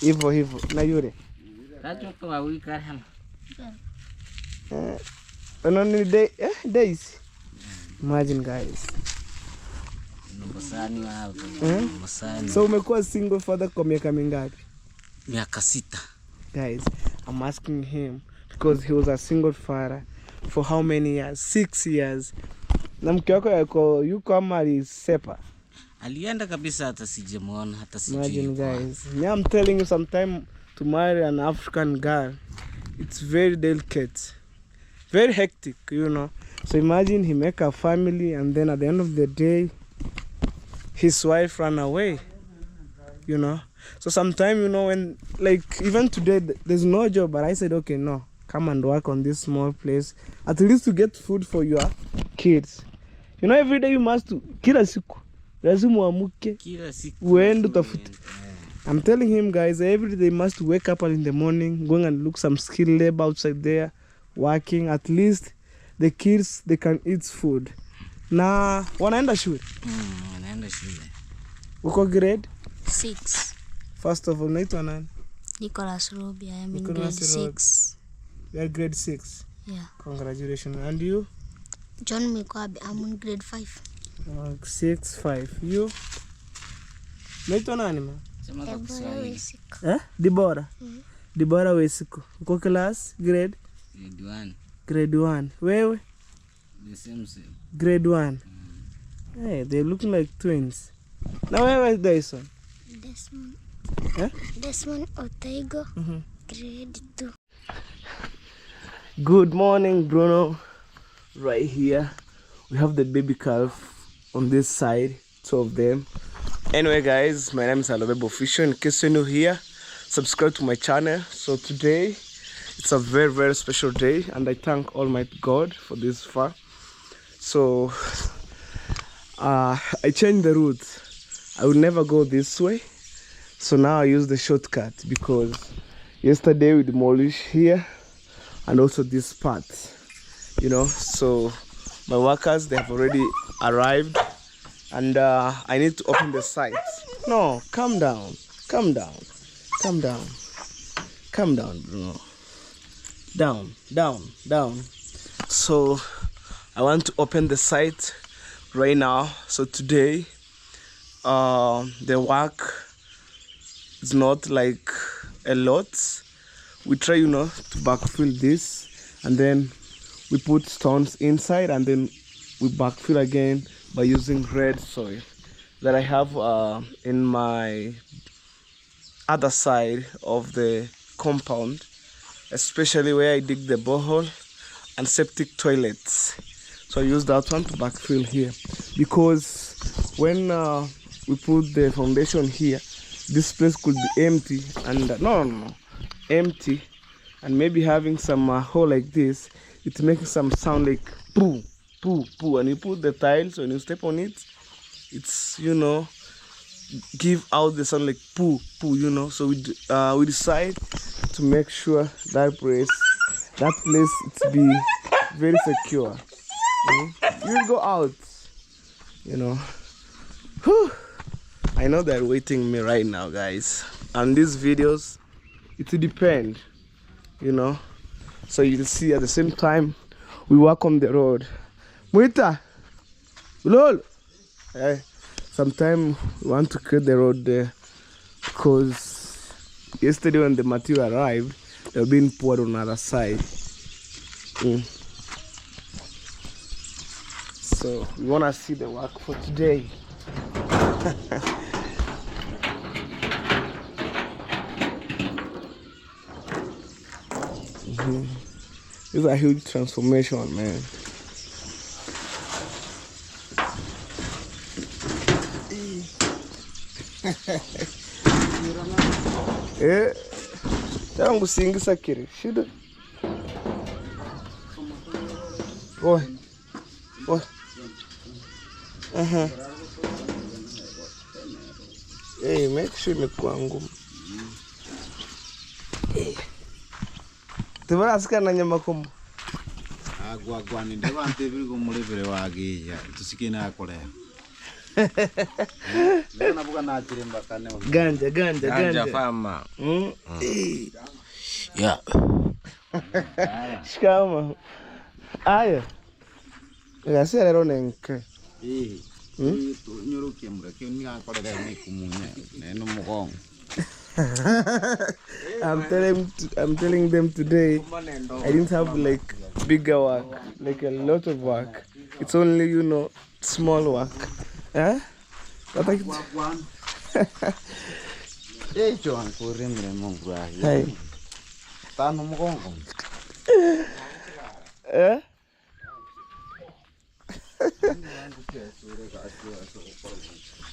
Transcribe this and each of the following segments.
Hivyo. Na yule. Tacho kwa wiki hapa. Only days. Imagine guys. So umekuwa single father kwa miaka mingapi? Miaka 6. Guys, I'm asking him because he was a single father for how many years? 6 years. Na mke wako yuko ama alisepa? Alienda kabisa hata sijamuona hata sijui. Imagine guys. Yeah, I'm telling you, sometime to marry an African girl, it's very delicate. Very hectic, you know. So imagine he make a family and then at the end of the day, his wife ran away, you know. So sometimes, you know, when, like, even today, there's no job, but I said, okay, no, come and work on this small place, at least to get food for your kids. You know, every day you must do, kila siku, lazima uamuke, uende utafute. I'm telling him, guys, every day they must wake up in the morning, going and look some skilled labor outside there, working, at least the kids, they can eat food. Na wanaenda shule? Wanaenda shule. Uko grade? 6. First of all, naitwa nani? Nicholas Robi, I am in grade 6. You are grade 6? Yeah. Congratulations. And you? John Mikwabi, I'm in grade 5. 6, 5. You? Naitwa nani ma? Deborah Wesiko. Deborah? Deborah Wesiko. Uko class? Grade? Grade 1. Grade 1. Wewe? The same. Grade 1. Hey, they look like twins. Now where is Dyson? Desmond Otaigo, grade 2. Good morning, Bruno. Right here, we have the baby calf on this side, 2 of them. Anyway, guys, my name is Alobebo Official. In case you're new here, subscribe to my channel. So today, it's a very, very special day, and I thank Almighty God for this far. So, I changed the route. I would never go this way. So now I use the shortcut because yesterday we demolished here and also this part, you know. So my workers, they have already arrived and I need to open the site. No, calm down, Bruno. Down. So I want to open the site right now. So today the work is not like a lot. We try, you know, to backfill this and then we put stones inside and then we backfill again by using red soil that I have in my other side of the compound, especially where I dig the borehole and septic toilets. So I use that one to backfill here because when we put the foundation here, this place could be empty and empty, and maybe having some hole like this, it makes some sound like poo. And you put the tiles, when you step on it, it's, you know, give out the sound like poo, you know. So we decide to make sure that place it's be very secure. You will go out, you know. Whew. I know they're waiting me right now, guys. And these videos, it depends, you know. So you'll see at the same time we walk on the road. Muita, lol. Hey, sometimes we want to cut the road there because yesterday when the material arrived, they were being poured on the other side. So we wanna see the work for today. This is a huge transformation, man. Tangu singisa kiri shida. Oi. Hey, make sure imekuwa ngumu. Tebara asika na nyama komo. Agwa ni ndeba ntebiri ko mulebere wage ya tusikina akole. Ganja farmer. Yeah. Shikama. Aya. Ngasi lero nenke. Nyurukia mreke ni akorera ni kumunya. Neno mugongo. I'm telling them today I didn't have like bigger work, like a lot of work. It's only, you know, small work. Huh? Hey. Eh?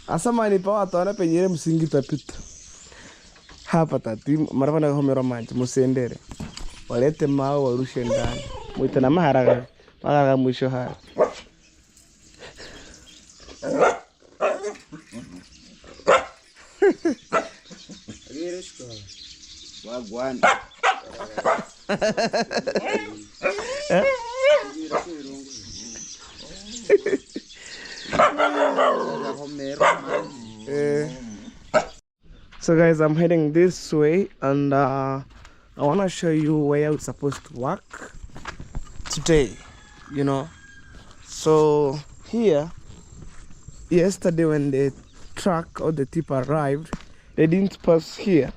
Asama ni pa watu wana penyere msingi tapita. Hapa tati marafana homero manchi musendere. Walete mao warushe ndani. Mwita na maharaga mwisho haya. Wagwan. So guys, I'm heading this way and I want to show you where we're supposed to work today, you know. So here, yesterday when the truck or the tip arrived, they didn't pass here.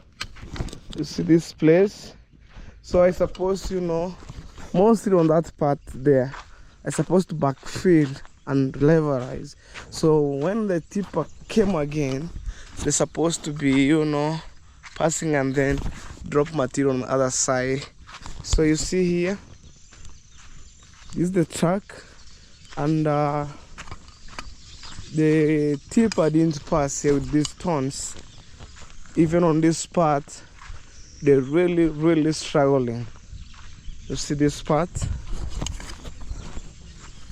You see this place? So I suppose, you know, mostly on that part there, I supposed to backfill and leverize. So when the tipper came again, they're supposed to be, you know, passing and then drop material on the other side. So you see here, this is the truck, and the tipper didn't pass here with these stones. Even on this part, they're really struggling. You see this part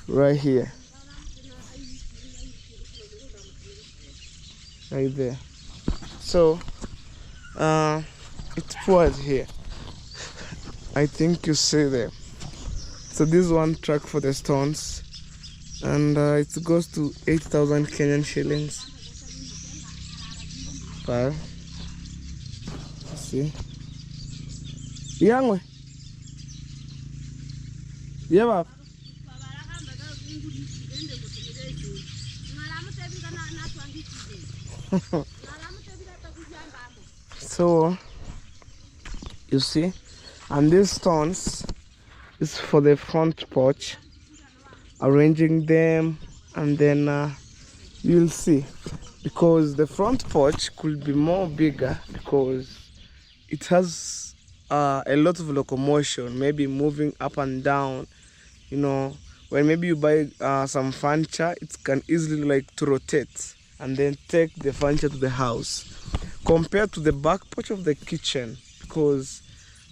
right here, right there. So it was here, I think you see there. So this is one truck for the stones, and it goes to 8,000 Kenyan shillings. But see, young, yeah. So you see, and these stones is for the front porch, arranging them, and then you'll see, because the front porch could be more bigger because it has a lot of locomotion, maybe moving up and down, you know. When maybe you buy some furniture, it can easily like to rotate and then take the furniture to the house, compared to the back porch of the kitchen, because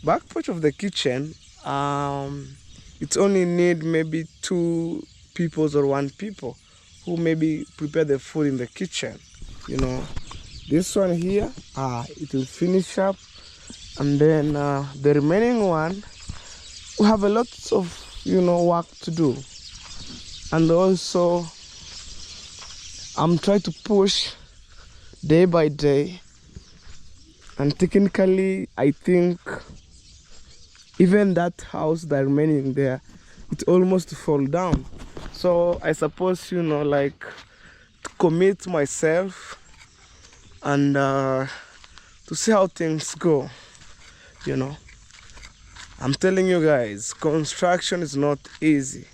back porch of the kitchen, it only need maybe 2 people or 1 people who maybe prepare the food in the kitchen, you know. This one here, it will finish up, and then the remaining one, we have a lot of, you know, work to do. And also I'm trying to push day by day, and technically I think even that house that remaining there, it almost fall down. So I suppose, you know, like to commit myself and to see how things go, you know. I'm telling you guys, construction is not easy.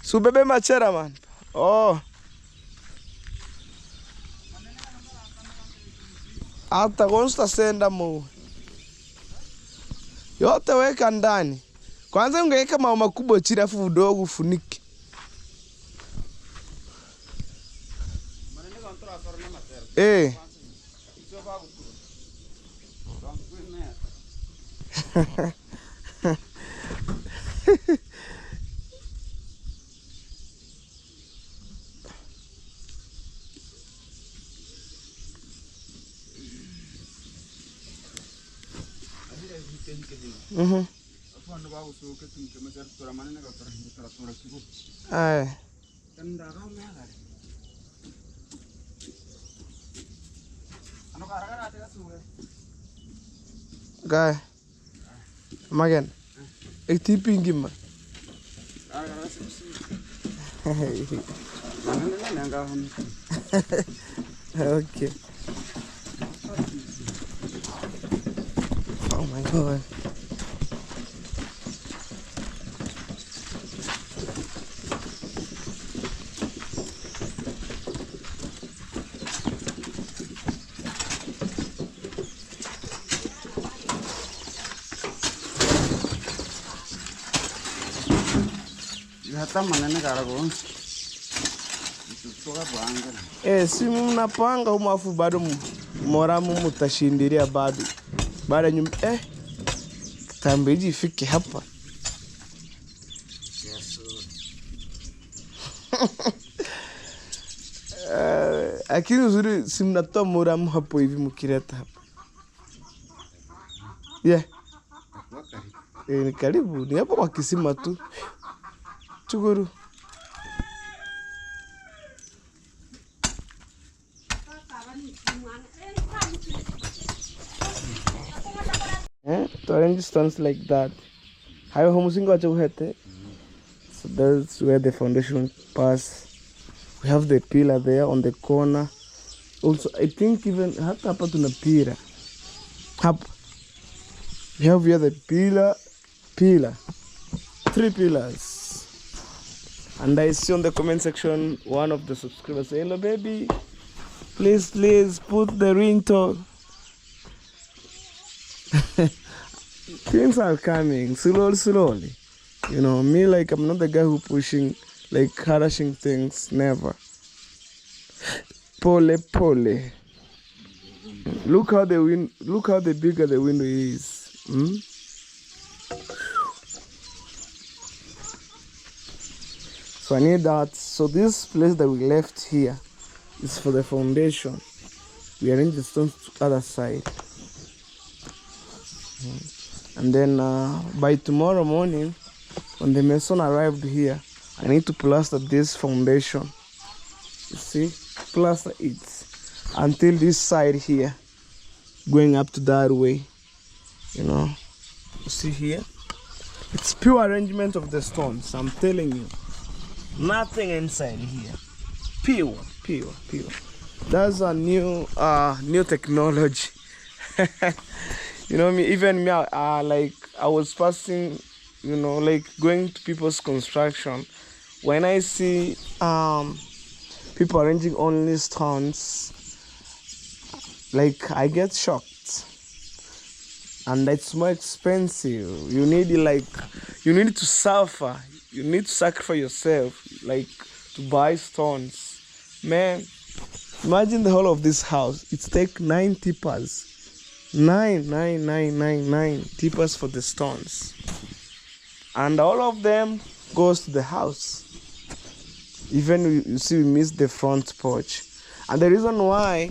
So bebe machera man. Oh. Hata konsta senda mu. Yote weka ndani. Kwanza ungeweka mawe makubwa chini afu udogo ufunike. Eh. Aye. Guy. Magan. Ik typing gimma. Okay. Oh my god. Si mnapanga umafu bado moramu mutashindiria bado. Baada nyum kitambo hiji ifike hapa. Lakini uzuri si mnatoa moramu hapo hivi mkileta hapa. Yeah. Ni karibu, ni hapo kwa kisima tu. Chukuru. To arrange stones like that. Hayo homusinga wacha uhete. So that's where the foundation pass. We have the pillar there on the corner. Also, I think even hata hapa tuna pillar. Hapa. We have here the pillar. 3 pillars. And I see on the comment section one of the subscribers say, hello baby, please put the ringtone. Things are coming slowly. You know, me, like, I'm not the guy who pushing, like, harassing things, never. Pole. Look how the bigger the window is. So I need that. So this place that we left here is for the foundation. We arrange the stones to other side. And then by tomorrow morning, when the mason arrived here, I need to plaster this foundation. You see, plaster it until this side here, going up to that way. You know, you see here, it's pure arrangement of the stones. I'm telling you, nothing inside here. Pure. That's a new technology. You know me, even me, like I was passing, you know, like going to people's construction. When I see people arranging only stones, like I get shocked. And it's more expensive. You need to suffer. You need to sacrifice yourself, like to buy stones. Man, imagine the whole of this house. It takes 9 tippers. 9 tippers for the stones, and all of them goes to the house. Even you see, we missed the front porch, and the reason why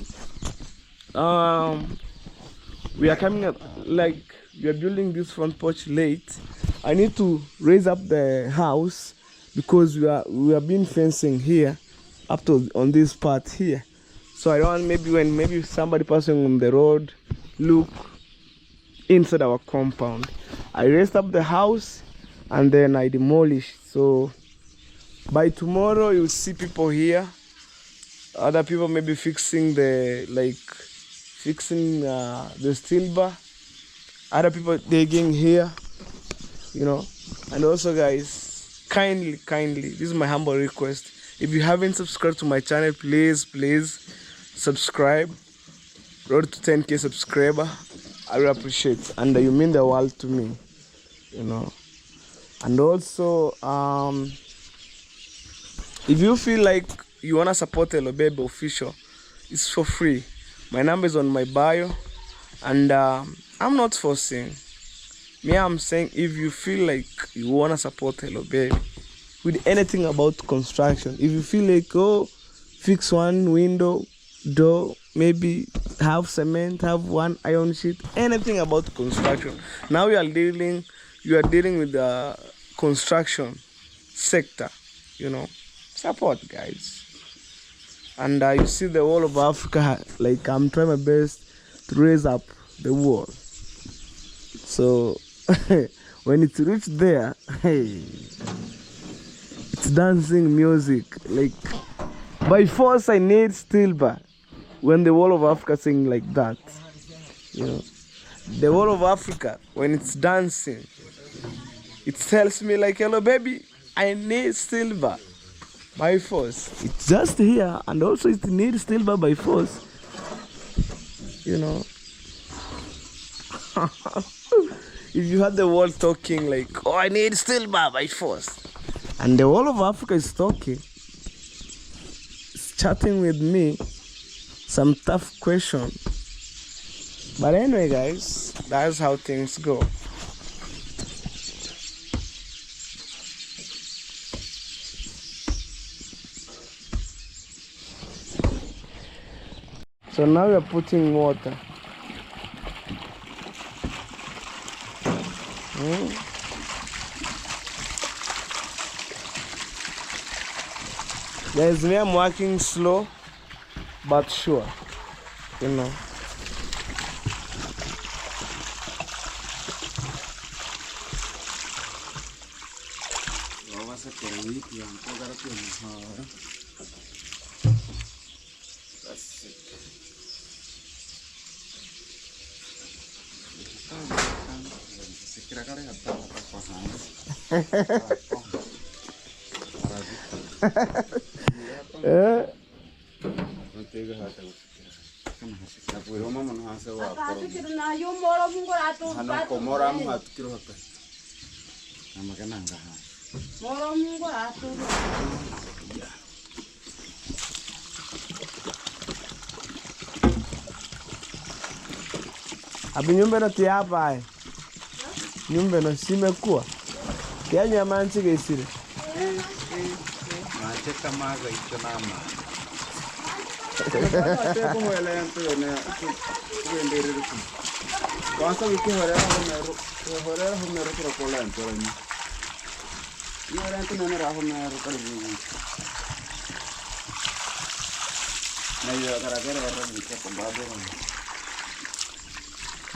we are coming up, like we are building this front porch late. I need to raise up the house because we are being fencing here up to on this part here. So I don't want maybe somebody passing on the road look inside our compound. I raised up the house and then I demolished. So by tomorrow you'll see people here. Other people maybe fixing the steel bar. Other people digging here, you know. And also guys, kindly, this is my humble request. If you haven't subscribed to my channel, please subscribe. Road to 10K subscriber. I really appreciate it. And you mean the world to me, you know. And also, if you feel like you wanna support Hello Baby official, it's for free. My number is on my bio, and I'm not forcing. I'm saying if you feel like you wanna support Hello Baby with anything about construction, if you feel like fix one window, door, maybe have cement, have one iron sheet, anything about construction. Now you are dealing with the construction sector, you know. Support, guys. And you see the whole of Africa, like I'm trying my best to raise up the wall. So when it's reached there, hey, it's dancing music. Like by force I need stillbar when the wall of Africa sing like that. You know, the wall of Africa when it's dancing, it tells me like, hello baby, I need stillbar by force. It's just here, and also it needs stillbar by force. You know. If you had the world talking like, oh, I need stillbar by force, and the whole of Africa is talking, it's chatting with me some tough question. But anyway, guys, that's how things go. So now we're putting water. Guys, me, I'm working slow but sure, you know. Abi nyumba na tiapa ai. Nyumba na simekuwa. Kia nyama nchike isire. Nacheka maga ito nama.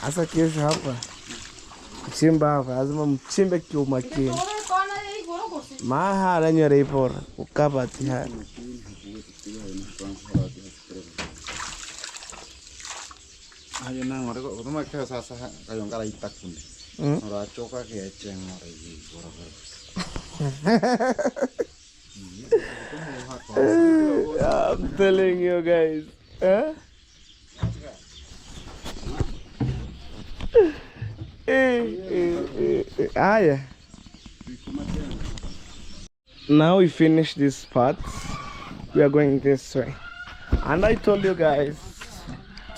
Asa kesho hapa kuchimba hapa lazima mchimbe kiumakini. Maha ananyora ipora ukabati haya. Ayo nang ora kok utama ke sasa kayo ngara itak pun. Ora coka ke ceng ora iki ora. I'm telling you guys. Yeah. Now we finish this part. We are going this way. And I told you guys,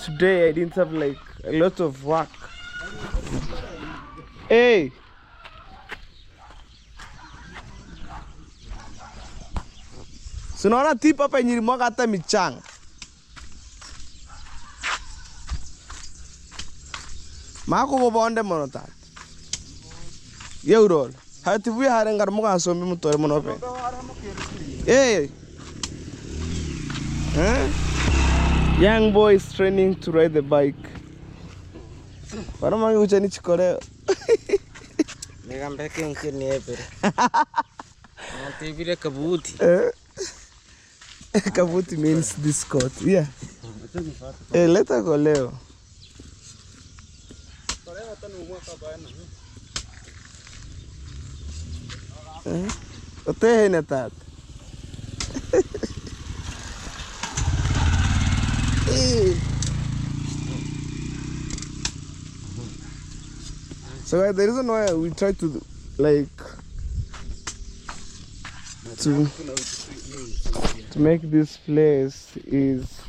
today I didn't have like a lot of work. Hey! So now I tip up and you mock at me chang. Marco go on the monotat. You roll. How to we had a moga so me to monope. Hey! Young boy is training to ride the bike. What am I going to do? I'm back in Kenya. Kabuti means discord. Yeah. Hey, let her go, Leo. Ote na tat. So the reason why we try to like to make this place is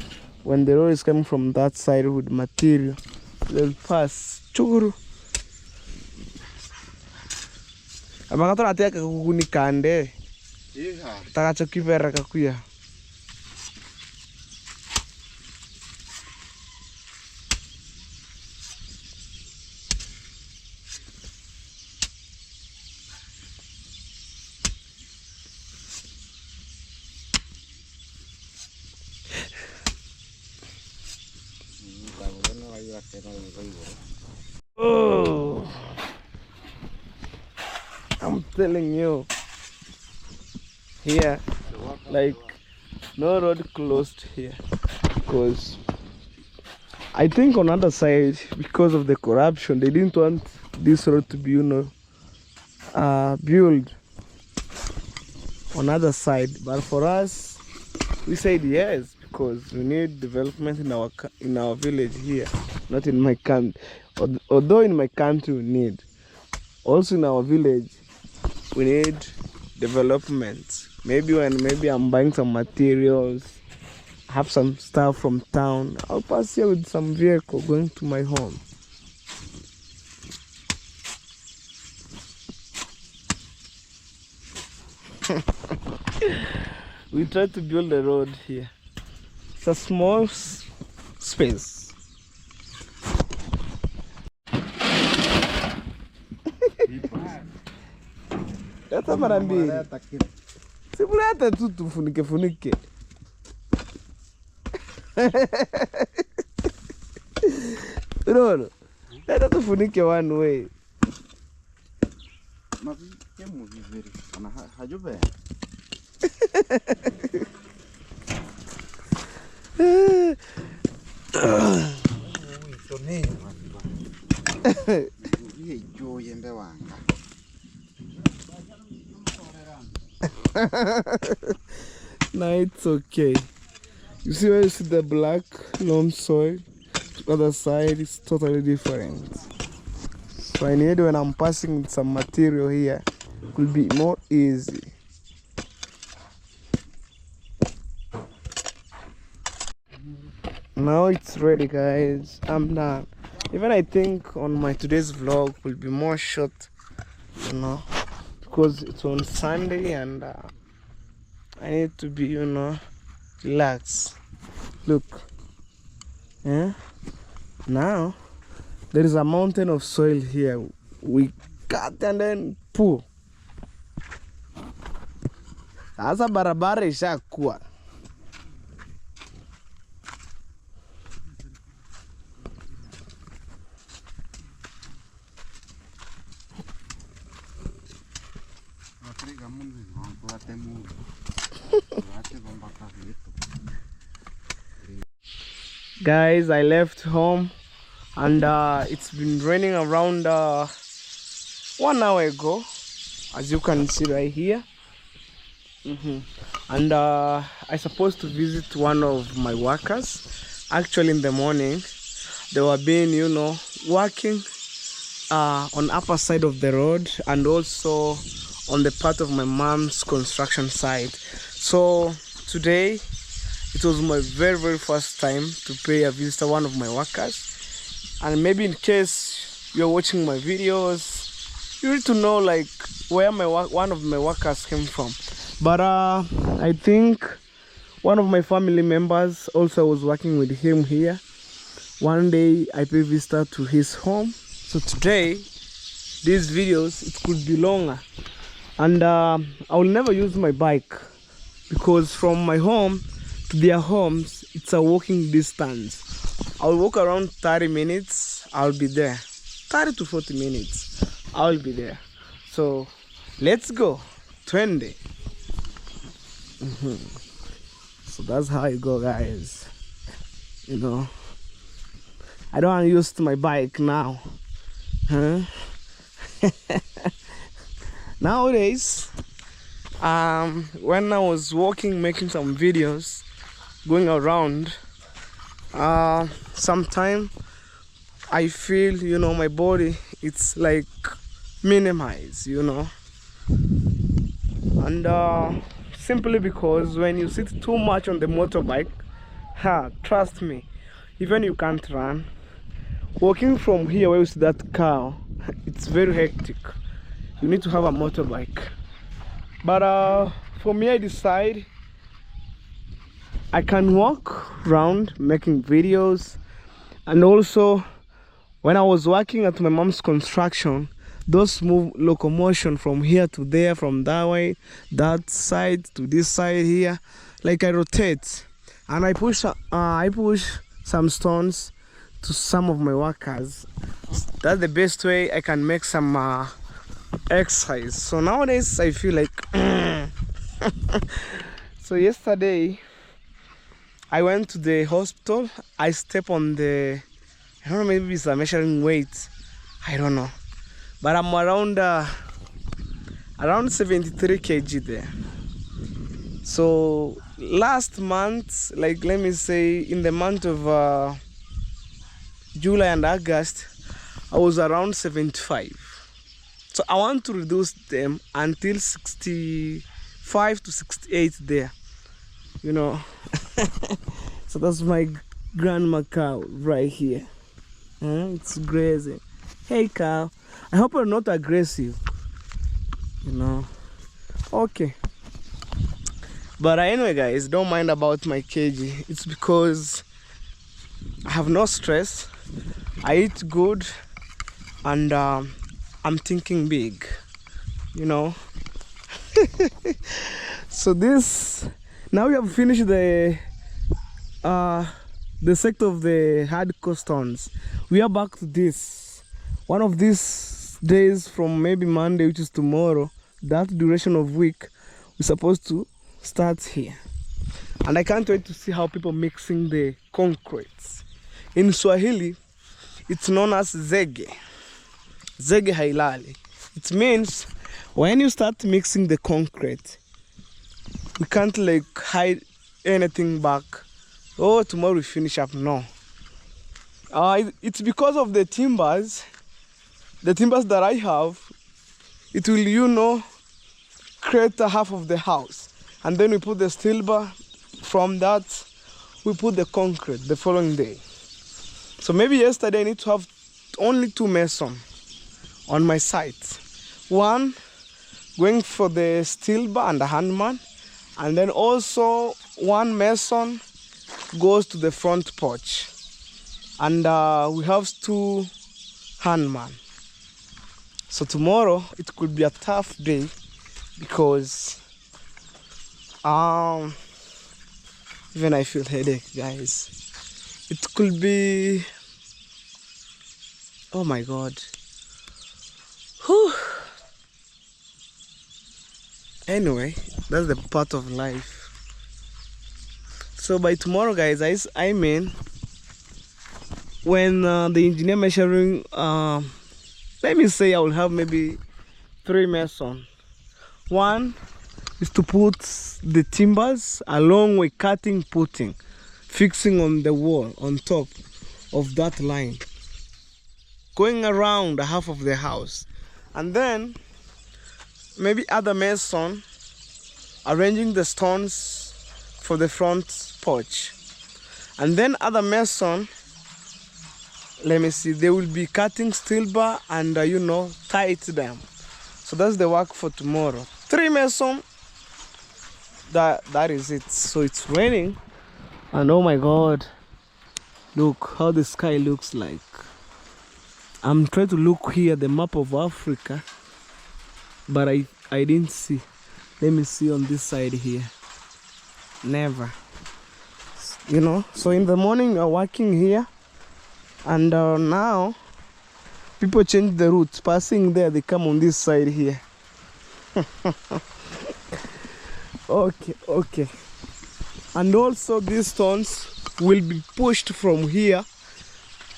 when the road is coming from that side with material, they'll pass. Chuguru. Amakato atia kakukuni kande. Takacho kivera kakuya. telling you. Here, like, no road closed here. Because I think on other side, because of the corruption, they didn't want this road to be, built on other side. But for us, we said yes, because we need development in our village here, not in my country. Although in my country we need, also in our village we need development. Maybe I'm buying some materials, have some stuff from town, I'll pass here with some vehicle going to my home. We tried to build a road here. It's a small space. Hata mara mbili. Sibuli hata tu tufunike. Unaona? Hata tufunike one way. Mavi vizuri. Ana hajube. No, it's okay. You see where you see the black loam soil? The other side is totally different. So I need, when I'm passing with some material here, it will be more easy. Now it's ready, guys. I'm done. Even I think on my today's vlog will be more short, because it's on Sunday and I need to be, relaxed. Look, now there is a mountain of soil here. We cut and then pull. Sasa barabara ishakuwa. Guys, I left home and it's been raining around 1 hour ago, as you can see right here. And I supposed to visit one of my workers. Actually, in the morning they were being, working on upper side of the road and also on the part of my mom's construction site. So today it was my very first time to pay a visit to one of my workers. And maybe in case you're watching my videos, you need to know like where one of my workers came from. But I think one of my family members also was working with him here. One day I pay visit to his home. So today, these videos, it could be longer. And I will never use my bike, because from my home to their homes, it's a walking distance. I'll walk around 30 minutes, I'll be there. 30 to 40 minutes, I'll be there. So let's go. 20. So that's how I go, guys. I don't want to use my bike now. Nowadays, when I was walking, making some videos, going around, sometimes I feel, my body, it's like minimized, and simply because when you sit too much on the motorbike, trust me, even you can't run. Walking from here where you see that cow, it's very hectic. You need to have a motorbike. But for me, I decide I can walk around making videos. And also, when I was working at my mom's construction, those move locomotion from here to there, from that way, that side to this side here, like I rotate, and I push some stones to some of my workers. That's the best way I can make some exercise. So nowadays I feel like so yesterday I went to the hospital. I step on the, I don't know, maybe it's a measuring weight, I don't know, but I'm around 73 kg there. So last month, like let me say in the month of July and August, I was around 75. So I want to reduce them until 65 to 68 there, you know. So that's my grandma cow right here. It's grazing. Hey cow, I hope you're not aggressive, you know. Okay, but anyway guys, don't mind about my kg. It's because I have no stress, I eat good, and I'm thinking big, you know. So this, now we have finished the sector of the hardcore stones. We are back to this. One of these days from maybe Monday, which is tomorrow, that duration of week, we're supposed to start here. And I can't wait to see how people mixing the concretes. In Swahili, it's known as zege. Zege hailali. It means when you start mixing the concrete, we can't like hide anything back. Oh, tomorrow we finish up. No. It's because of the timbers that I have. It will, you know, create a half of the house, and then we put the steel bar. From that, we put the concrete the following day. So maybe yesterday I need to have only 2 masons on my site. One going for the steel bar and the handman, and then also 1 mason goes to the front porch, and we have 2 handman. So tomorrow it could be a tough day because even I feel headache, guys. It could be, oh my god. Whew. Anyway, that's the part of life. So by tomorrow, guys, I mean when the engineer measuring, let me say I will have maybe 3 masons. One is to put the timbers along with cutting, putting, fixing on the wall on top of that line, going around the half of the house, and then maybe other mason arranging the stones for the front porch, and then other mason, let me see, they will be cutting steel bar and you know, tie it to them. So that's the work for tomorrow. 3 mason, that is it. So it's raining, and oh my god, look how the sky looks like. I'm trying to look here the map of Africa, but I didn't see. Let me see on this side here. Never, you know. So in the morning we are working here, and now people change the route. Passing there, they come on this side here. Okay. And also these stones will be pushed from here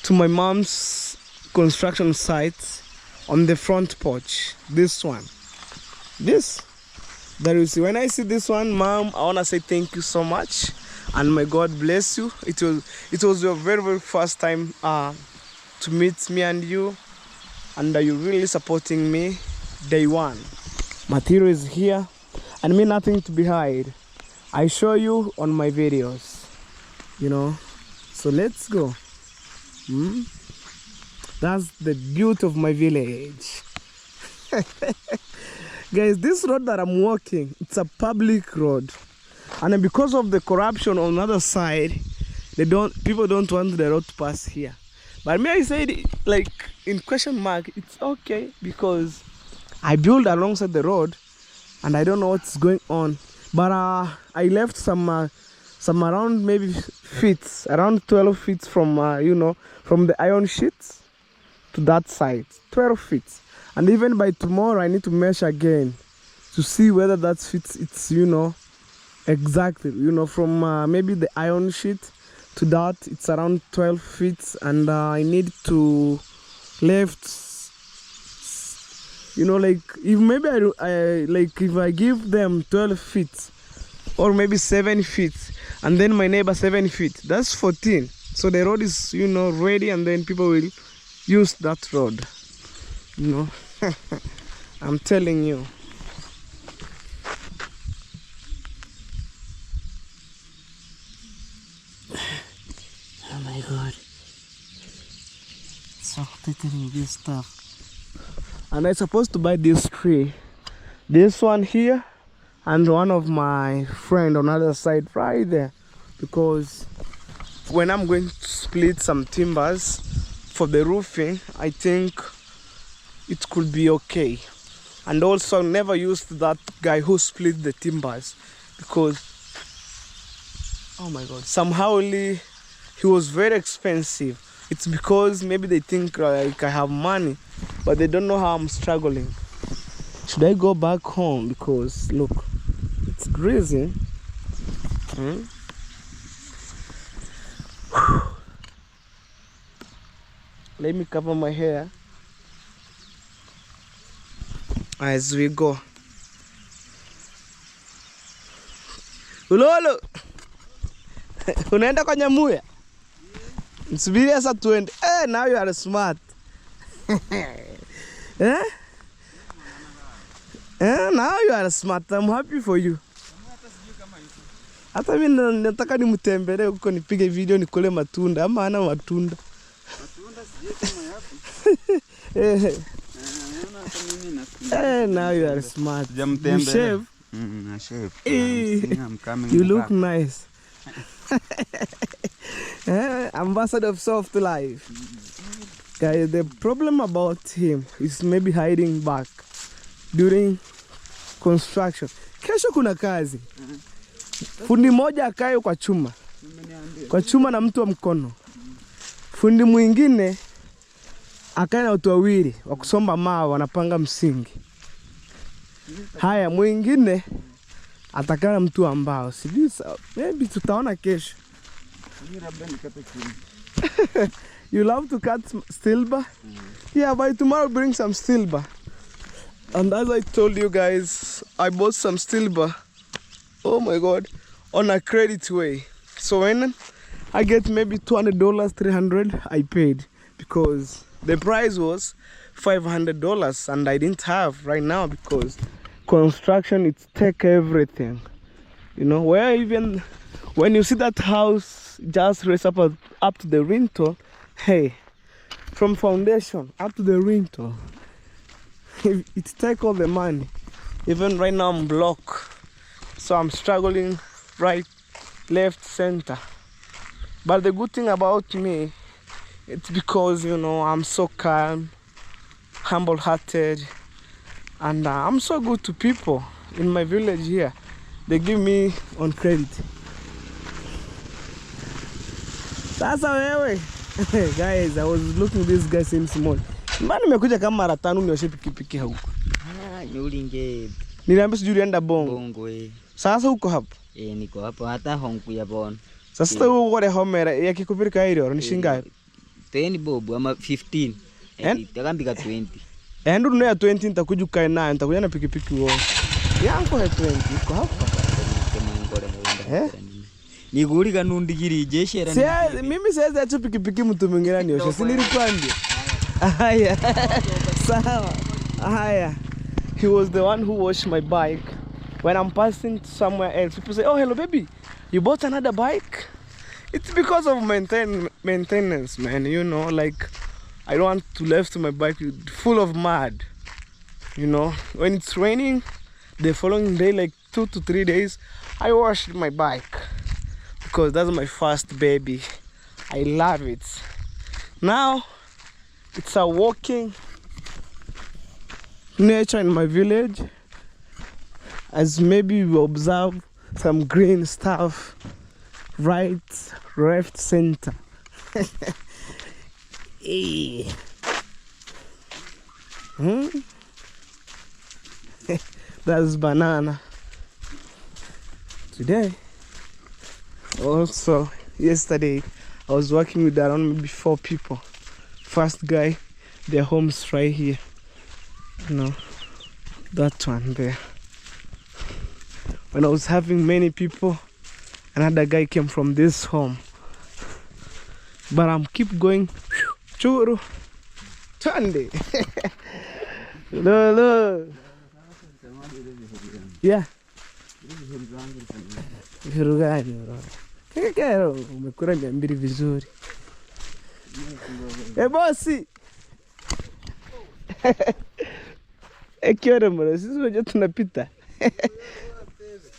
to my mom's construction site on the front porch. This one, there you see. When I see this one, Mom, I want to say thank you so much, and may God bless you. It was your very, very first time to meet me and you, and you're really supporting me day one. Material is here, and me nothing to be hide. I show you on my videos, you know. So let's go. That's the beauty of my village. Guys, this road that I'm walking, it's a public road, and because of the corruption on the other side, people don't want the road to pass here. But me, I said, like, in question mark, it's okay because I build alongside the road and I don't know what's going on. But I left some around maybe feet, around 12 feet from you know, from the iron sheets to that side, 12 feet. And even by tomorrow, I need to measure again to see whether that fits. It's, you know, exactly, you know, from maybe the iron sheet to that, it's around 12 feet. And I need to left, you know, like if maybe if I give them 12 feet or maybe 7 feet, and then my neighbor 7 feet, that's 14. So the road is, you know, ready, and then people will use that road, you know. I'm telling you. Oh my god, so tickling this stuff. And I'm supposed to buy this tree, this one here, and one of my friend on the other side right there, because when I'm going to split some timbers for the roofing, I think it could be okay. And also never used that guy who split the timbers, because oh my god, somehow he was very expensive. It's because maybe they think like I have money, but they don't know how I'm struggling. Should I go back home? Because look, it's greasy. Let me cover my hair as we go. Ulolo, unaenda kwa Nyamuya? Nsubiri sasa tuende. Now you are smart. Now you are smart. I'm happy for you. Hata mimi nataka nimtembelee huko, nipige video nikole matunda ama ana matunda. Matunda sije kama yapo. Now you are smart. You shave? I shave. I'm coming. You look nice. Ambassador of soft life. Guys, the problem about him is maybe hiding back during construction. Kesho kuna kazi. Fundi moja akae kwa chuma na mtu wa mkono. Fundi mwingine akae na watu wawili wa kusomba mawe, wanapanga msingi. Haya, mwingine atakaa na mtu ambao sijui, maybe tutaona kesho. You love to cut silver? Yeah, by tomorrow bring some silver. And as I told you guys, I bought some silver, oh my god, on a credit way. So when I get maybe $200, $300, I paid, because the price was $500 and I didn't have right now, because construction, it's take everything, you know. Where even when you see that house just raise up to the rental, hey, from foundation up to the rental, it take all the money. Even right now I'm blocked, so I'm struggling right, left, center. But the good thing about me, it's because, you know, I'm so calm, humble-hearted, and I'm so good to people in my village here. They give me on credit. Sasa wewe. Guys, I was looking this guy since morning. Mbona nimekuja kama mara 5 nioshe pikipiki huko? Yuli nje. Niliambia sijui ulienda Bongo. Bongo Sasa uko hapo? niko hapo hata honku ya bon. Sasa wewe uko homera ya kikupirika hiyo ni shingapi? 10 bob ama 15. Takambika 20. Ndio ya 20 nitakuja ukae nayo, nitakuja na pikipiki wao. Yangu ya 20 iko hapo. Niguri kanundigiri jeshera. Si mimi sasa tu pikipiki mtu mwingine nioshe. Si nilikwambia. Haya. Sawa. Haya. He was the one who washed my bike. When I'm passing somewhere else, people say, "Oh, hello baby, you bought another bike?" It's because of maintenance, man. You know, like I don't want to left my bike full of mud. You know, when it's raining, the following day, like 2 to 3 days, I washed my bike because that's my first baby. I love it. Now it's a walking nature in my village, as maybe we observe some green stuff, right, left, center. That's banana. Today, also yesterday, I was working with around maybe 4 people. First guy, their home's right here. No, that one there. When I was having many people, another guy came from this home. But I'm keep going. Churu. Chande. Look. Yeah. Viru gani bro? Kero umekula 200 vizuri. Bosi. Kiore mbona sisi wenyewe tunapita.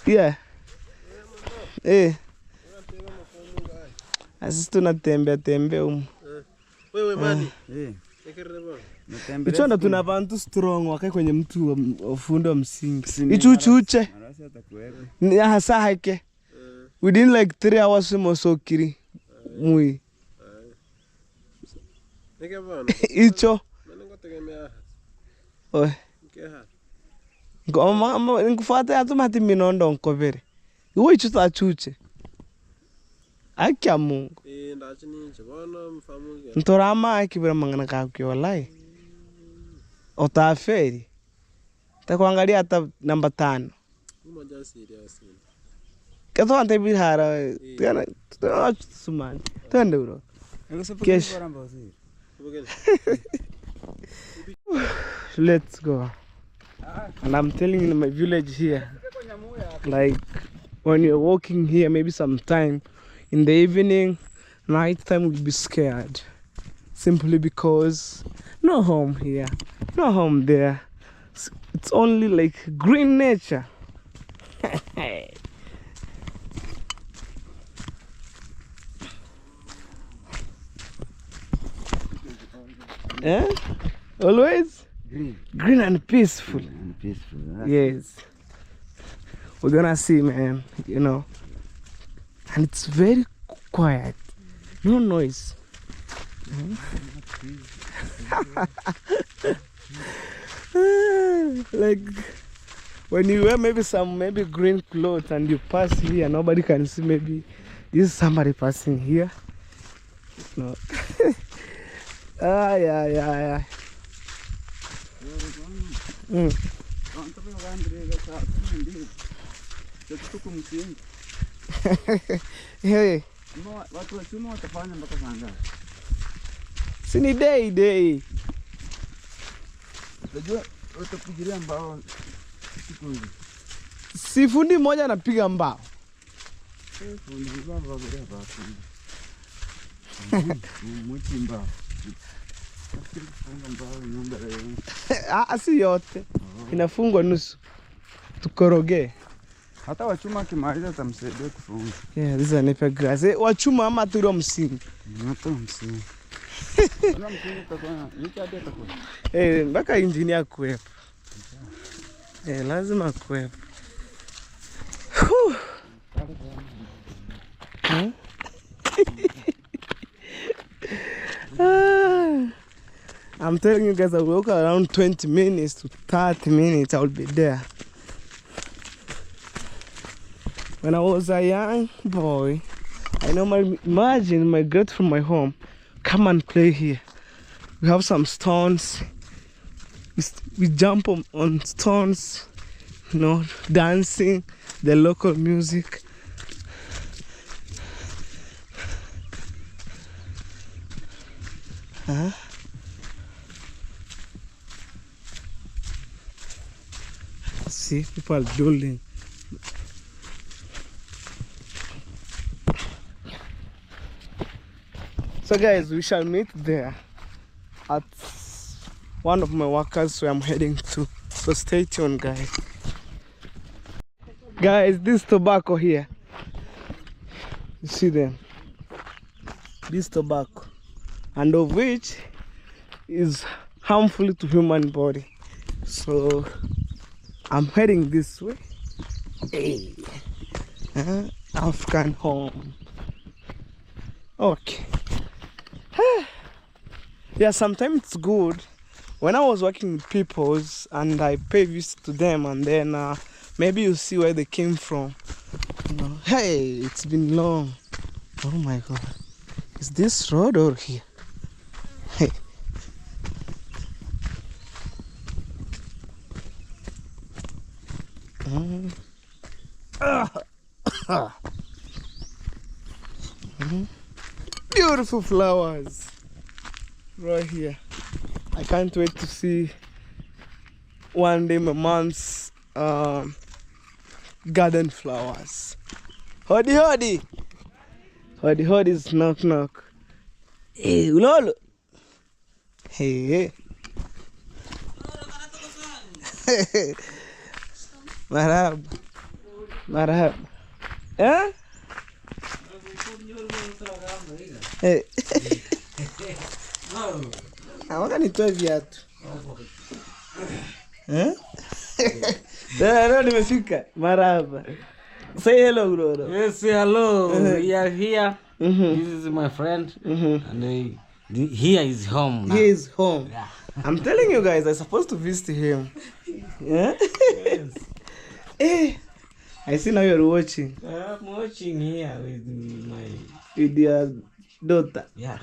Yeah. Sisi tunatembea humu. Wewe mani? Icho ndo tuna bantu strong wakae kwenye mtu wa fundo wa msingi. Ichuchuche. Ni hasa hake. Within like 3 hours mosokiri. Mui. Icho. Oe. Ngoma ngufata ya tumati minondo nkobere. Iwo icho tachuche. Akia Mungu. Ntorama akibira mangana kakwe wallahi. Otaferi. Takuangalia hata namba 5. Umoja serious. Kato ante bihara. Tena sumani. Twende bro. Kesh. Let's go. And I'm telling you, in my village here, like when you're walking here, maybe sometime in the evening, night time, you'll be scared. Simply because no home here, no home there. It's only like green nature. Eh? Always green and peaceful. Yes. We're gonna see, man, you know. And it's very quiet. No noise. Like when you wear maybe green clothes and you pass here, nobody can see. Maybe this is somebody passing here. No. Yeah. Hey. Sini day. Utapigilia mbao siku hizi. Si fundi moja anapiga mbao. Fundi mbao basi. Mwiti mbao. Si yote. Inafungwa nusu. Tukoroge. Hata wachuma kimaliza tamsaidia kufunga. Yeah, this is an epic grass. Wachuma ama turo msingi. Hata msingi. Ana msingi takona, yuko hadi takona. Mpaka engineer kuwepo. Lazima kuwepo. I'm telling you guys, I will walk around 20 minutes to 30 minutes. I will be there. When I was a young boy, I normally imagine migrate from my home, come and play here. We have some stones. We jump on stones, you know, dancing, the local music. See, people are building. So guys, we shall meet there at one of my workers where I'm heading to. So stay tuned, guys. Guys, this tobacco here. You see them? This tobacco. And of which is harmful to human body. So I'm heading this way. Hey. African home. Okay. Yeah, sometimes it's good when I was working with peoples and I pay visit to them, and then maybe you see where they came from. You know, hey, it's been long. Oh my God, is this road or here? Hey. Beautiful flowers right here. I can't wait to see one day my mom's garden flowers. Hodi hodi. Hodi hodi is knock knock. Hey, ulolo. Hey. Marhab. Marhab. Eh? Hey. Awaka nitoe viatu. Eh? Leo nimefika. Marhaba. Say hello, brother. Yes, hello. We are here. This is my friend. And here is home now. He is home. Yeah. I'm telling you guys, I'm supposed to visit him. Yeah? Yes. Hey, I see now you're watching. I'm watching here with With your daughter. yeah.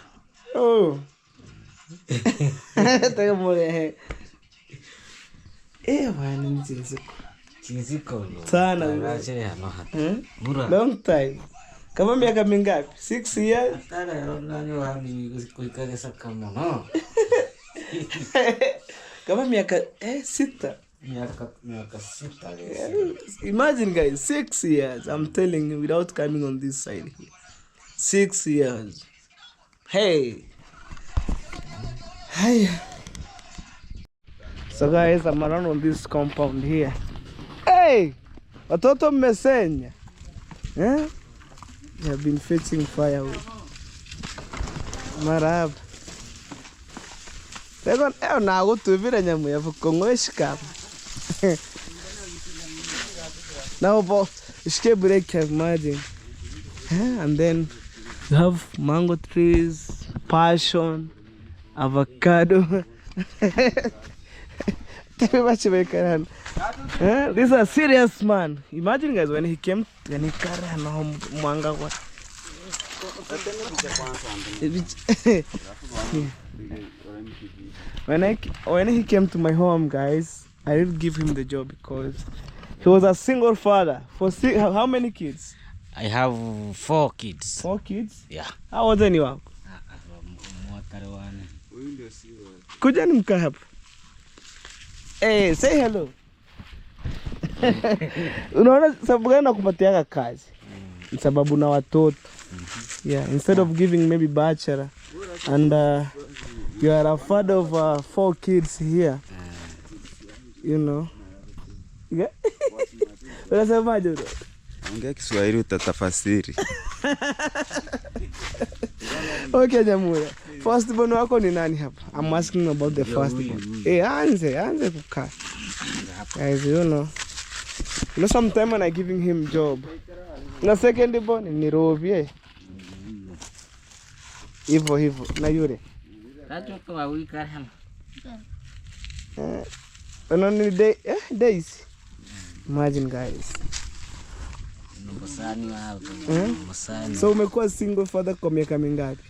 Oh. Take a more. Eh, man, Chiziko. Sana. Bura. Long time. Kama miaka mingapi? 6 years? Kama miaka 6. Miaka 6. Imagine guys, 6 years. I'm telling you, without coming on this side here. 6 years. Hey. Hey. So guys, I'm around on this compound here. Hey! Watoto mmesenya. Eh? They have been fetching firewood. Marahaba. Tekon na go to vile nyamu ya kongweshika. Now bo ishke break imagine. And then you have mango trees, passion, avocado. This is a serious man. Imagine guys when he came mwanga kwa. When he came to my home, guys, I didn't give him the job because he was a single father for how many kids? I have 4 kids. 4 kids? Yeah. How old are you? Kuja nimkaa hapa. Hey, say hello. Unaona sababu gani nakupatia kazi? Sababu na watoto. Yeah, instead of giving maybe bachelor and you are a father of 4 kids here. You know. Yeah. Unasemaje bro? Ongea Kiswahili utatafasiri. Okay, Jamhuri. First born wako ni nani hapa? I'm asking about the first born. Anze kukaa. Guys, you know sometime when I giving him job. Na second born ni Rovie. Hivyo na yule. Tachoka wawili kama. Only days. Imagine guys. Mbosani hapo. Mbosani. So umekuwa single father kwa miaka mingapi?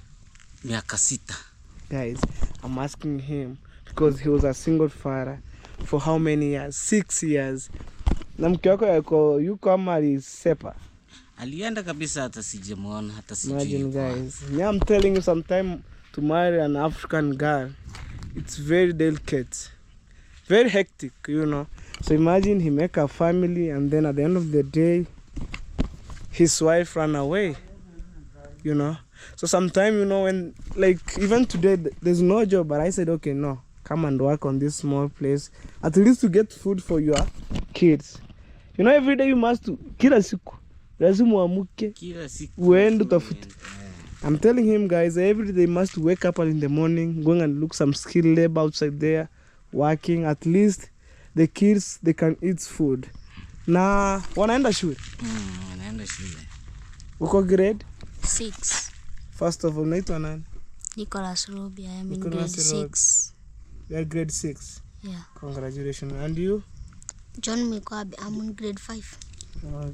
Miaka 6. Guys, I'm asking him because he was a single father for how many years? 6 years. Na mke wako yuko ama alisepa? Alienda kabisa hata sijamuona hata sijui. Imagine guys. Yeah, I'm telling you sometime to marry an African girl, it's very delicate. Very hectic, you know. So imagine he make a family and then at the end of the day his wife ran away. You know. So sometimes, you know, when like even today there's no job, but I said okay, no, come and work on this small place at least to get food for your kids. You know, every day you must kila siku lazima uamuke uende utafute. I'm telling him guys, every day they must wake up in the morning, going and look some skill labor outside there, working. At least the kids they can eat food. Na wanaenda shule. Wanaenda shule. Uko grade 6. First of all, unaitwa nani? Nicholas Robi, I am in grade 6. You are grade 6. Yeah. Congratulations. And you? John Mikwabi, I'm in grade 5.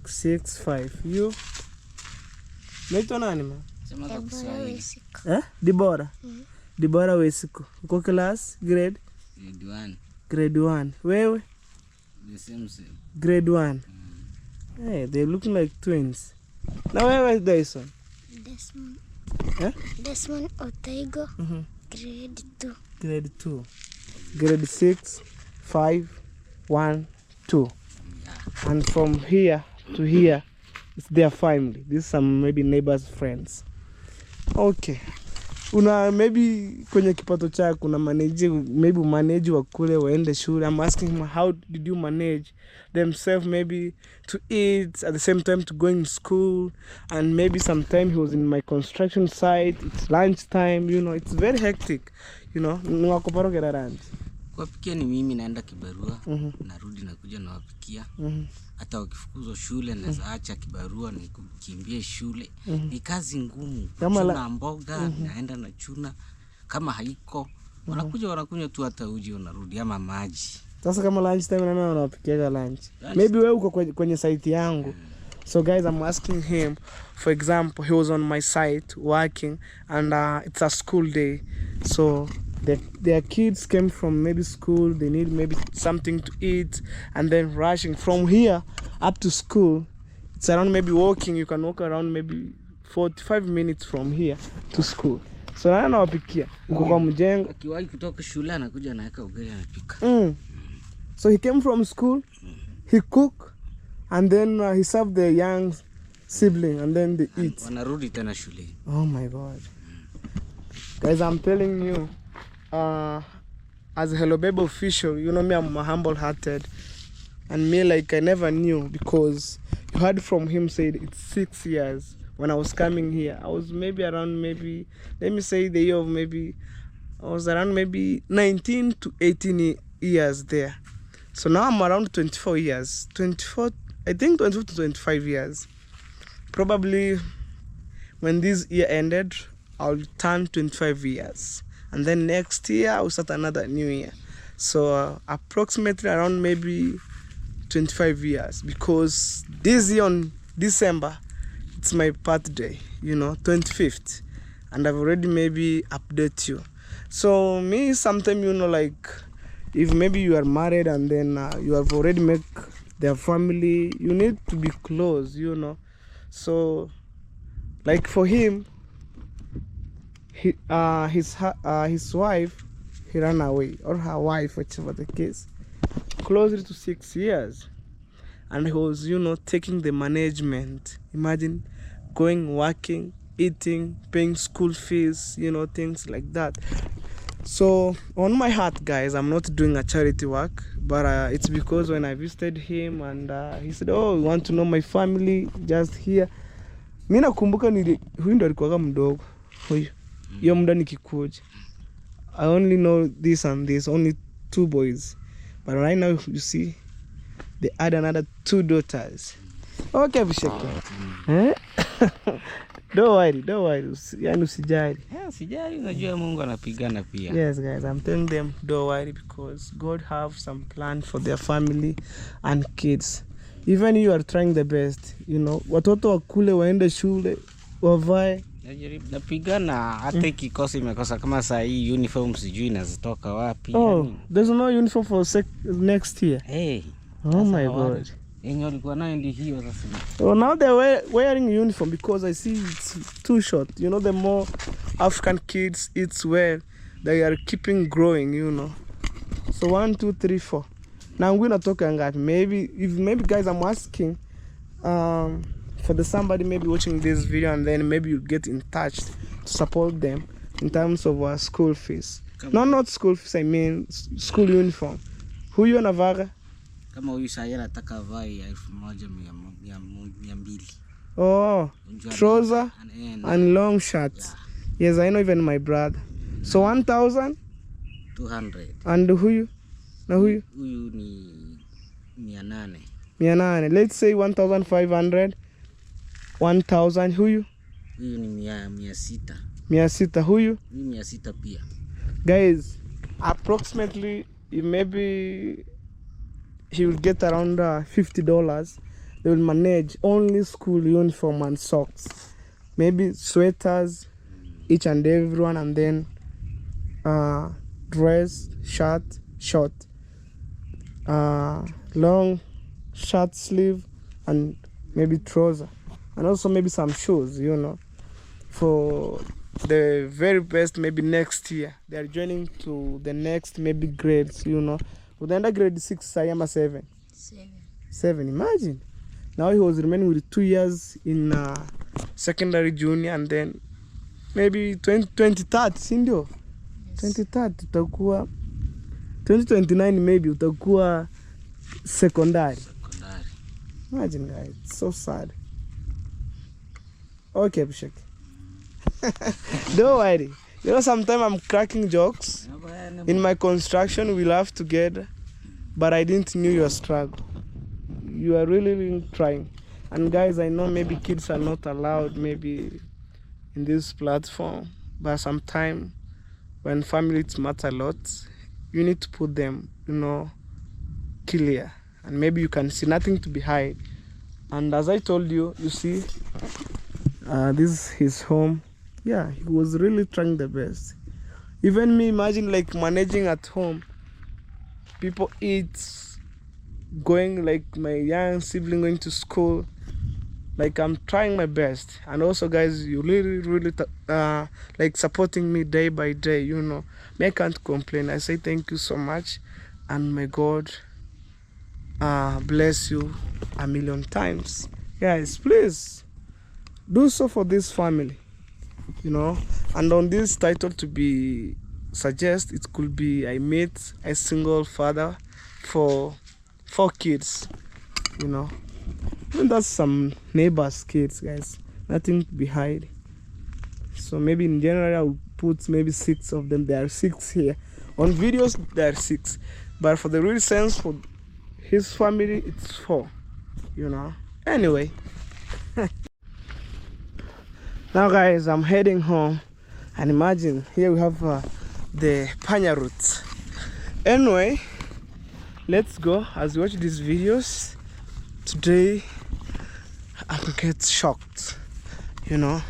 6, 5. You? Naitwa nani ma? Sema kwa Deborah Kiswahili. Wesiko. Deborah. Deborah Wesiko. Uko class? Grade? Grade 1. Grade 1. Wewe? The same. Grade 1. Hey, they're looking like twins. Now where is Dyson? Desmond. Eh? Desmond Otaigo, grade 2. Grade 2. Grade 6, 5, 1, 2. And from here to here, it's their family. This is some maybe neighbors, friends. Okay. Una maybe kwenye kipato chako una manage, maybe manage wa kule waende shule. I'm asking him, how did you manage themselves maybe to eat at the same time to go in school, and maybe sometime he was in my construction site, it's lunch time, you know, it's very hectic, you know. Nwakoparo gerarandi. Kuwapikia ni mimi naenda kibarua, narudi nakuja nawapikia. Hata wakifukuzwa shule naweza acha kibarua nikukimbie shule. Ni kazi ngumu. Chuna mboga, naenda na chuna. Kama haiko, wanakunywa tu hata uji unarudi ama maji. Sasa kama lunch time na wanawapikia lunch. Maybe wewe uko kwenye site yangu. So guys, I'm asking him, for example, he was on my site working, and it's a school day. So their kids came from maybe school, they need maybe something to eat, and then rushing from here up to school. It's around maybe walking, you can walk around maybe 45 minutes from here to school. So na nawapikia uko kwa mjengo. Akiwahi kutoka shule anakuja anaweka ugali anapika. So he came from school, he cook, and then he served the young sibling, and then they eat. Wanarudi tena shule. Oh my God. Guys, I'm telling you, as a Hello Baby official, you know me, I'm humble hearted, and me, like, I never knew, because you heard from him said it's 6 years. When I was coming here, I was maybe around, maybe, let me say the year of maybe, I was around maybe 19 to 18 years there. So now I'm around 24 years, 24, I think 24 to 25 years. Probably when this year ended, I'll turn 25 years. And then next year, I'll start another new year. So approximately around maybe 25 years. Because this year on December, it's my birthday, you know, 25th. And I've already maybe update you. So me, sometimes, you know, like, if maybe you are married and then you have already met their family, you need to be close, you know. So, like for him, his wife, he ran away, or her wife, whichever the case, closer to 6 years. And he was, you know, taking the management. Imagine going, working, eating, paying school fees, you know, things like that. So on my heart, guys, I'm not doing a charity work, but it's because when I visited him and he said, oh, you want to know my family just here. Mimi nakumbuka huyu ndo alikuwa mdogo huyu. Hiyo muda nikikuja. I only know this and this, only 2 boys. But right now you see they add another 2 daughters. Okay, Visheke. Eh? Don't worry. Yani usijali. Sijali, unajua Mungu anapigana pia. Yes, guys, I'm telling them don't worry, because God have some plan for their family and kids. Even you are trying the best, you know. Watoto wakule, waende shule, wavae. Napigana hata kikosi imekosa kama saa hii uniform sijui inazitoka wapi. Oh, yani. There's no uniform for next year. Hey. Oh my God. Yenye walikuwa nayo ndio hiyo sasa. Oh, now they're wearing uniform because I see it's too short. You know, the more African kids eat well, they are keeping growing, you know. So 1, 2, 3, 4. Now I'm going to talk about maybe guys, I'm asking for somebody maybe watching this video, and then maybe you get in touch to support them in terms of school fees. No, not school fees, I mean school uniform. Who you anavaga? Kama huyu sasa anataka vae ya 1200. Oh, trouser and long shirts. Yes, I know, even my brother. So 1,200. And huyu? Na huyu? Huyu ni 800. 800. Let's say 1,500. 1,000. Huyu? Huyu ni 600. 600. Huyu? Huyu 600 pia. Guys, approximately maybe he will get around $50. They will manage only school uniform and socks, maybe sweaters, each and everyone, and then dress, shirt, short, long shirt sleeve, and maybe trouser, and also maybe some shoes, you know, for the very best. Maybe next year they are joining to the next maybe grades, you know. Utaenda grade 6 I am a 7. 7, imagine. Now he was remaining with 2 years in secondary junior, and then maybe 2030 sindio, 2030 utakuwa 2029, maybe utakuwa secondary. Imagine guys, it's so sad. Okay, Bishek. Don't worry. You know, sometimes I'm cracking jokes. In my construction, we laugh together, but I didn't know your struggle. You are really, really trying. And guys, I know maybe kids are not allowed maybe in this platform, but sometimes when families matter a lot, you need to put them, you know, clear, and maybe you can see nothing to be hide. And as I told you, you see, this is his home. Yeah, he was really trying the best. Even me, imagine like managing at home, people eat, going like my young sibling going to school, like I'm trying my best. And also guys, you really like supporting me day by day, you know. I can't complain. I say thank you so much, and may God bless you a million times. Guys, please do so for this family, you know. And on this title to be suggest, it could be I met a single father for 4 kids, you know. And that's some neighbors' kids, guys. Nothing to be hide. So maybe in general I'll put maybe 6 of them. There are 6 here. On videos there are 6, but for the real sense for his family it's 4, you know. Anyway. Now guys, I'm heading home, and imagine here we have the panya route. Anyway, let's go as we watch these videos. Today I'm get shocked, you know.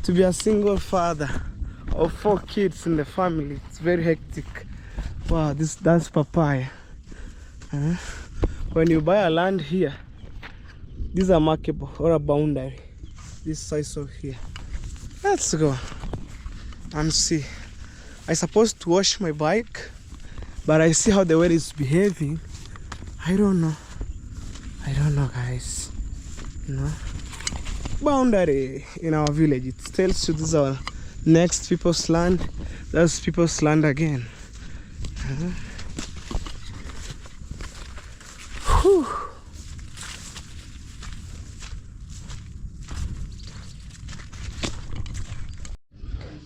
To be a single father of 4 kids in the family, it's very hectic. Wow, that's papaya. When you buy a land here, these are markable or a boundary. This size of here. Let's go and see. I supposed to wash my bike, but I see how the weather is behaving. I don't know, guys. You know, boundary in our village. It tells you this is our next people's land. That's people's land again. Whew.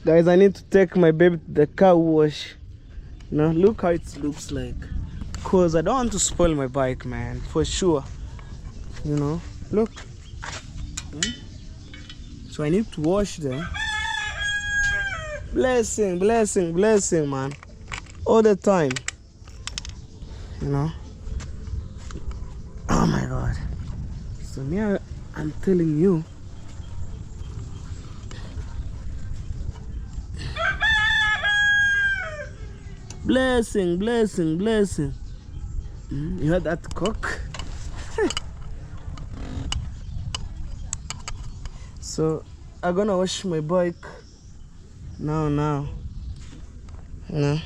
Guys, I need to take my baby to the car wash. You know, look how it looks like. Cause I don't want to spoil my bike, man, for sure. You know, look. So I need to wash them. Blessing, blessing, blessing, man. All the time. You know. Oh my God. So me, I'm telling you. Blessing, blessing, blessing. You heard that cock? So I'm gonna wash my bike now. You know.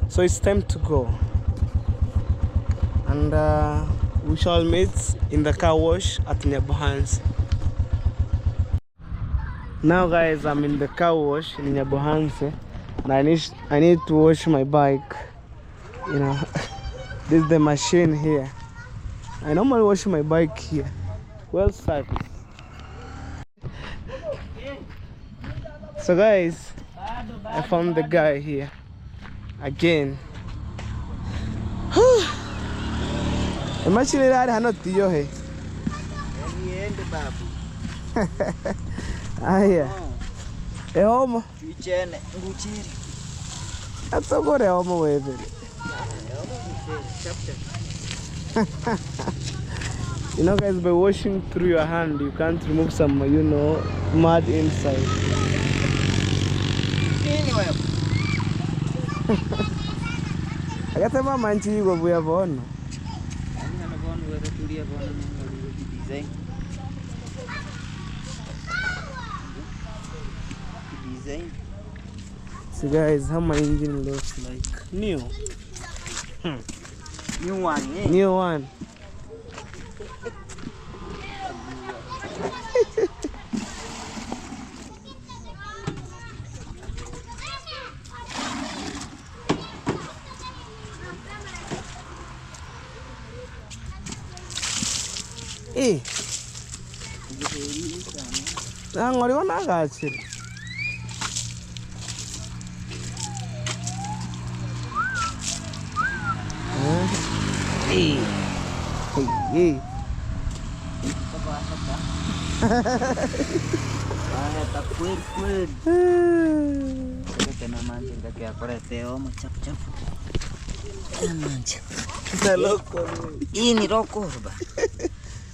So it's time to go, and we shall meet in the car wash at Nyabohansi. Now guys, I'm in the car wash in Nyabohansi, and I need to wash my bike, you know. This is the machine here. I normally wash my bike here. Well serviced. So guys, I found the guy here again. Imagine that I not yo hey. Ah yeah. Home. That's a good home with it. You know guys, by washing through your hand you can't remove some, you know, mud inside. I got a manchi you go we have on. So guys, how my engine looks like. New. New one, eh? New one. Eh. Ngori wana gachiri. Hey. Hey. Tak kuir. Kita kena mancing kaki aku reteo macam capu. Mancing. Kita loko. Ini rokok, Bah.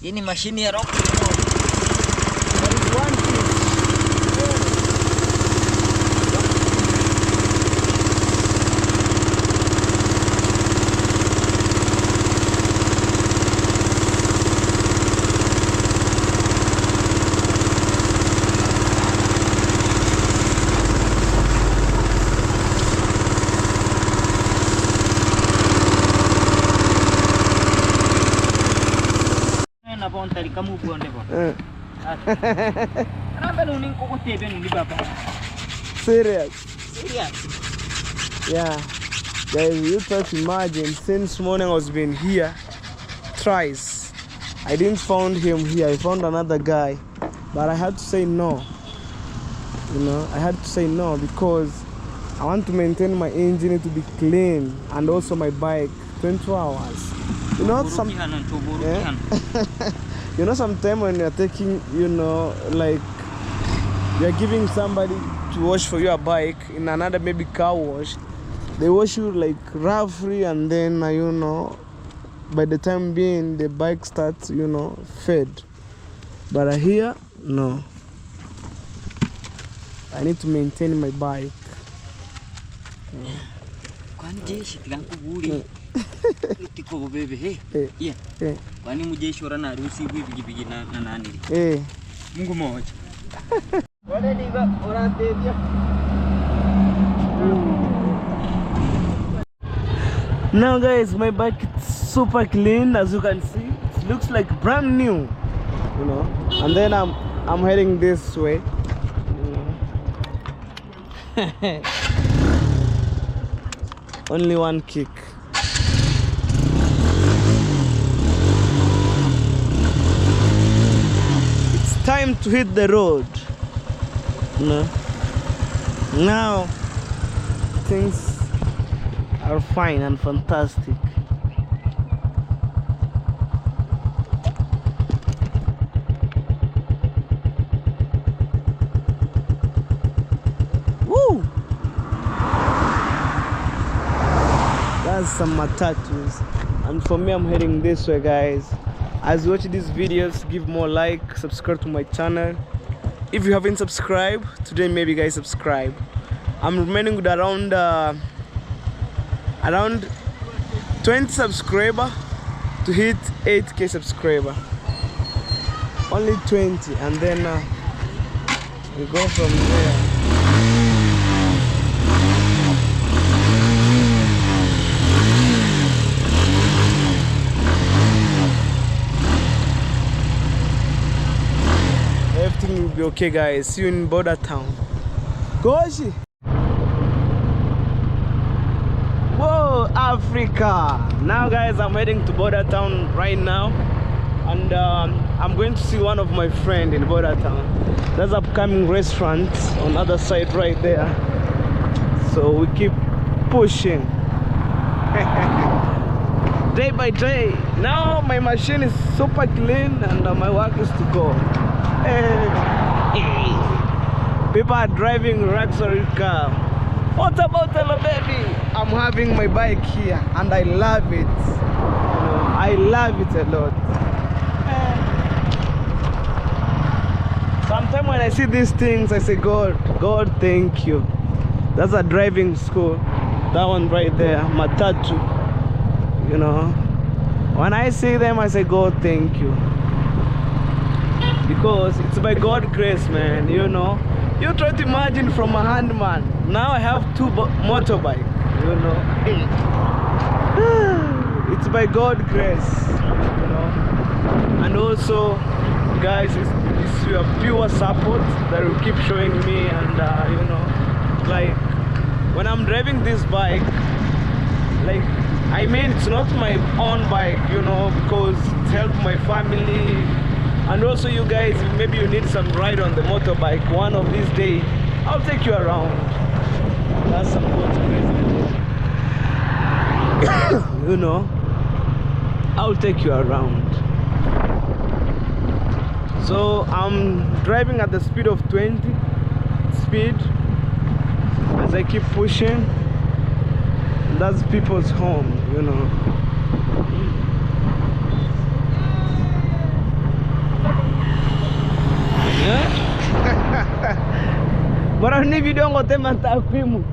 Ini mesinnya rokok. Tadi kamu buang deh, Bang. Kenapa lu ning kok tebe ning di bapak? Serious? Serius. Yeah. Guys, you try to imagine, since morning I was been here thrice. I didn't find him here. I found another guy. But I had to say no. You know, I had to say no because I want to maintain my engine to be clean and also my bike 24 hours. You know, you know, sometimes when you're taking, you know, like you're giving somebody to wash for your bike in another maybe car wash, they wash you like roughly, and then you know, by the time being the bike starts, you know, fade. But here, no. I need to maintain my bike. Tiko bebe he. Iya. Kwani mujeshi na harusi hivi bigi na nani? Mungu mmoja. Wale diga orang tebia. Now guys, my bike is super clean, as you can see. It looks like brand new, you know. And then I'm heading this way. Only one kick. It's time to hit the road. No. Now things are fine and fantastic. Woo! That's some matatus. And for me, I'm heading this way, guys. As you watch these videos, give more like, subscribe to my channel. If you haven't subscribed today, maybe guys subscribe. I'm remaining with around 20 subscriber to hit 8k subscriber. Only 20, and then we go from there. Everything will be okay, guys. See you in border town. Goshi! Whoa, Africa! Now guys, I'm heading to border town right now. and I'm going to see one of my friend in Border Town. There's an upcoming restaurant on the other side right there. So we keep pushing. Day by day. Now my machine is super clean and my work is to go. People are driving luxury car. What about hello baby? I'm having my bike here and I love it. You know, I love it a lot. Sometimes when I see these things, I say, God, thank you. That's a driving school. That one right there, Matatu. You know, when I see them, I say, God, thank you. Because it's by God's grace, man, you know. You try to imagine from a handman. Now I have 2 motorbikes, you know. It's by God's grace, you know. And also, guys, it's your pure support that will keep showing me. And, you know, like, when I'm driving this bike, like, I mean, it's not my own bike, you know, because it helps my family. And also you guys, maybe you need some ride on the motorbike. One of these days, I'll take you around. That's some God's grace. You know, I'll take you around. So I'm driving at the speed of 20 speed as I keep pushing. That's people's home, you know. Bora ni video ngote takwimu.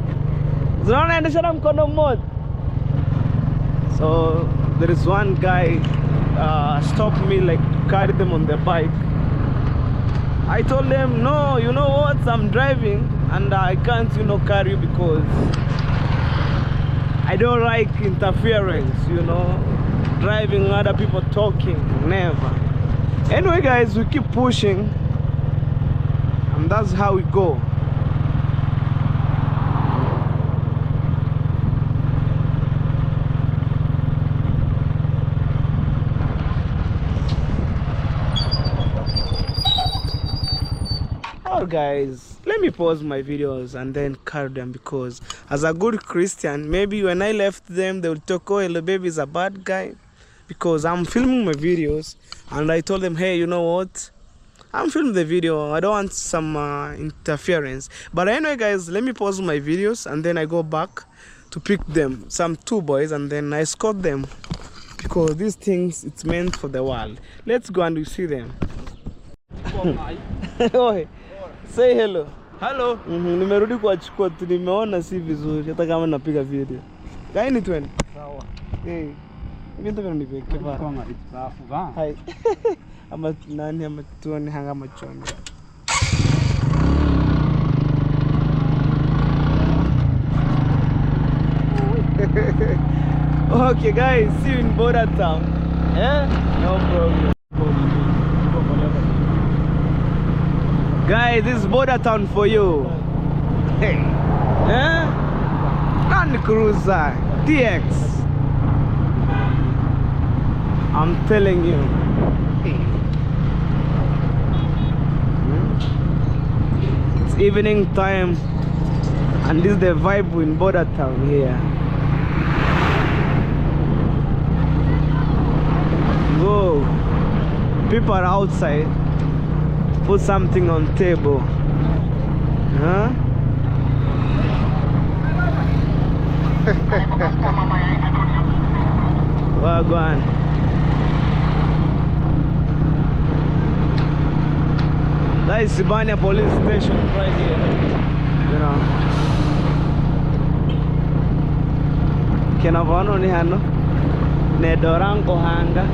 Zinaendesha na mkono mmoja. So there is one guy stopped me, like, carry them on the bike. I told them, no, you know what, I'm driving and I can't, you know, carry you because I don't like interference, you know, driving other people talking, never. Anyway guys, we keep pushing and that's how we go. Alright guys, let me pause my videos and then carry them, because as a good Christian, maybe when I left them they will talk, oh, the baby is a bad guy, because I'm filming my videos and I told them, hey, you know what, I'm filming the video, I don't want some interference. But anyway guys, let me pause my videos and then I go back to pick them, some 2 boys, and then I escort them, because these things, it's meant for the world. Let's go and we see them. Oi, say hello. Hello. Nimerudi kuwachukua tu, nimeona si vizuri hata kama napiga video. Kaini twende. Sawa. Mimi ndio nipeke ba. Kwa ngari tsafu ba. Hai. Ama nani ama tuone hanga machoni. Okay guys, see you in Border Town. No problem. Guys, this is Border Town for you. Hey. Land Cruiser TX. I'm telling you. It's evening time and this is the vibe in Border Town here. Whoa. People are outside. Put something on table. Huh? Well, go on. That is Sibania police station right here. You know. Kenavano ni hano. Nedorango hanga.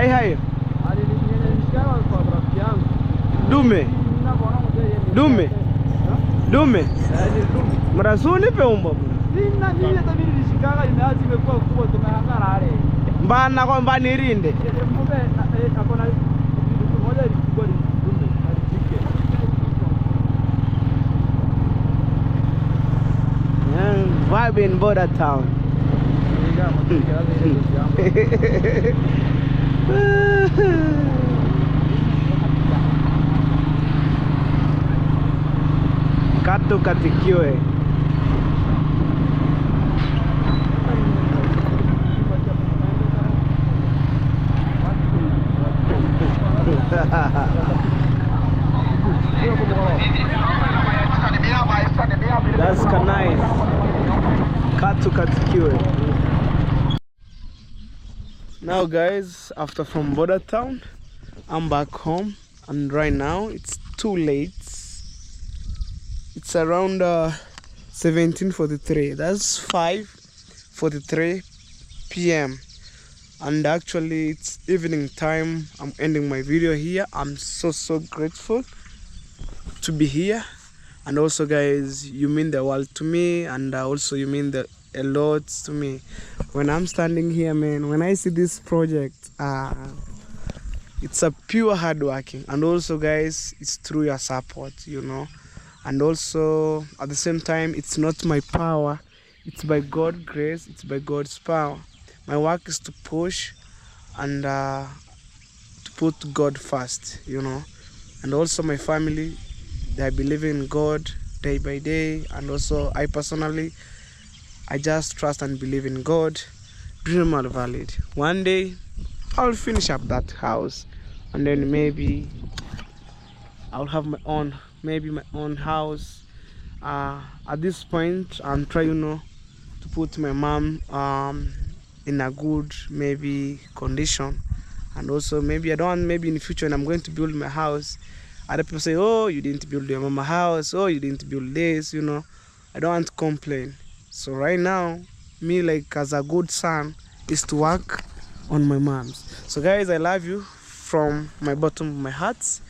Hai hai. Dume. Dume. Dume. Mrasuni pe umbo. Mbana kwa mbani irinde. Vibe in Border Town. Katu katikiwe. That's nice. Katu katikiwe. Now guys, after from Border Town, I'm back home, and right now it's too late. It's around 17:43. That's 5:43 p.m. and actually it's evening time. I'm ending my video here. I'm so grateful to be here, and also guys, you mean the world to me, and also you mean a lot to me. When I'm standing here, man, when I see this project, it's a pure hard working, and also guys, it's through your support, you know. And also at the same time, it's not my power, it's by God's grace, it's by God's power. My work is to push and to put God first, you know. And also my family, they believe in God day by day, and also I personally, I just trust and believe in God. Dream are valid. One day I'll finish up that house, and then maybe I'll have my own house. At this point, I'm trying, you know, to put my mom in a good maybe condition, and also maybe I don't want, maybe in the future when I'm going to build my house, other people say, oh, you didn't build your mama house, oh, you didn't build this, you know. I don't want to complain. So right now, me, like as a good son, is to work on my mom's. So guys, I love you from my bottom of my heart.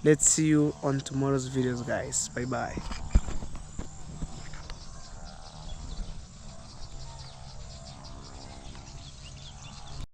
Let's see you on tomorrow's videos, guys. Bye bye.